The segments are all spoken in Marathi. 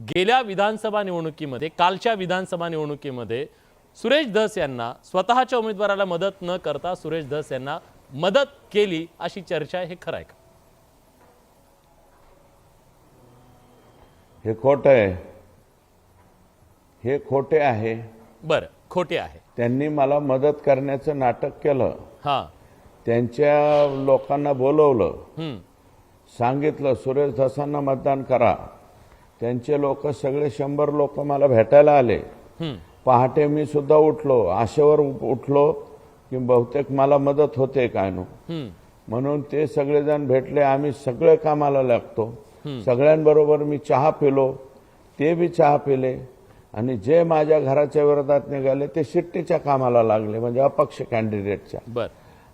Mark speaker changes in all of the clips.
Speaker 1: गेल्या विधानसभा निवडणुकीमध्ये कालच्या विधानसभा निवडणुकीमध्ये सुरेश धस यांना स्वतःच्या उमेदवाराला मदत न करता सुरेश धस यांना मदत केली अशी चर्चा आहे, हे खरं आहे का?
Speaker 2: हे खोटं आहे, हे खोटे आहे.
Speaker 1: बरं, खोटे आहे.
Speaker 2: त्यांनी मला मदत करण्याचं नाटक केलं.
Speaker 1: हां,
Speaker 2: त्यांच्या लोकांना बोलवलं, सांगितलं सुरेश धसांना मतदान करा. त्यांचे लोक सगळे 100 लोक मला भेटायला आले. पहाटे मी सुद्धा उठलो, आशेवर उठलो की बहुतेक मला मदत होते काय नो, म्हणून ते सगळेजण भेटले. आम्ही सगळे कामाला लागतो. सगळ्यांबरोबर मी चहा पिलो, ते बी चहा पिले, आणि जे माझ्या घराच्या विरोधात निघाले ते शिट्टीच्या कामाला लागले, म्हणजे अपक्ष कॅन्डिडेटच्या.
Speaker 1: बरं.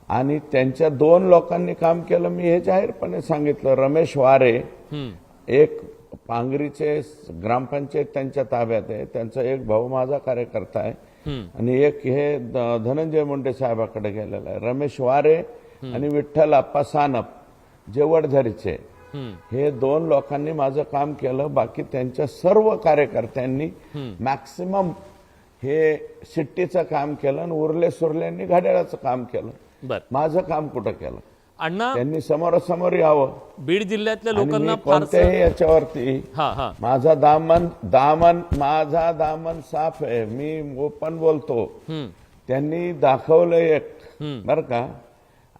Speaker 2: आणि त्यांच्या 2 लोकांनी काम केलं. मी हे जाहीरपणे सांगितलं. रमेश वारे, एक पांगरीचे ग्रामपंचायत त्यांच्या ताब्यात आहे, त्यांचा एक भाऊ माझा कार्यकर्ता आहे, आणि एक हे धनंजय मुंडे साहेबाकडे गेलेला आहे. रमेश वारे आणि विठ्ठल आप्पा सानप जे वडझरीचे, हे 2 लोकांनी माझं काम केलं. बाकी त्यांच्या सर्व कार्यकर्त्यांनी मॅक्सिमम हे शिट्टीचं काम केलं आणि उरले सुरल्यांनी घड्याळाचं काम केलं. माझं काम कुठं केलं?
Speaker 1: अण्णा,
Speaker 2: त्यांनी समोरासमोर यावं.
Speaker 1: बीड जिल्ह्यातल्या लोकांना
Speaker 2: कोणत्याही याच्यावरती माझा माझा दामन साफ आहे, मी ओपन बोलतो. त्यांनी दाखवलं एक, बर का,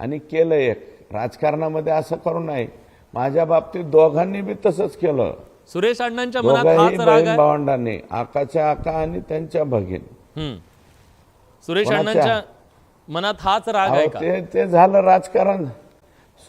Speaker 2: आणि केलं एक. राजकारणामध्ये असं करू नये. माझ्या बाबतीत दोघांनी बी तसंच केलं.
Speaker 1: सुरेश अण्णांच्या मनात हाच राग आहे.
Speaker 2: भावंडांनी, आकाच्या आका आणि त्यांच्या भगिनी.
Speaker 1: सुरेश अण्णांच्या मनात हाच राग आहे का?
Speaker 2: ते झालं राजकारण.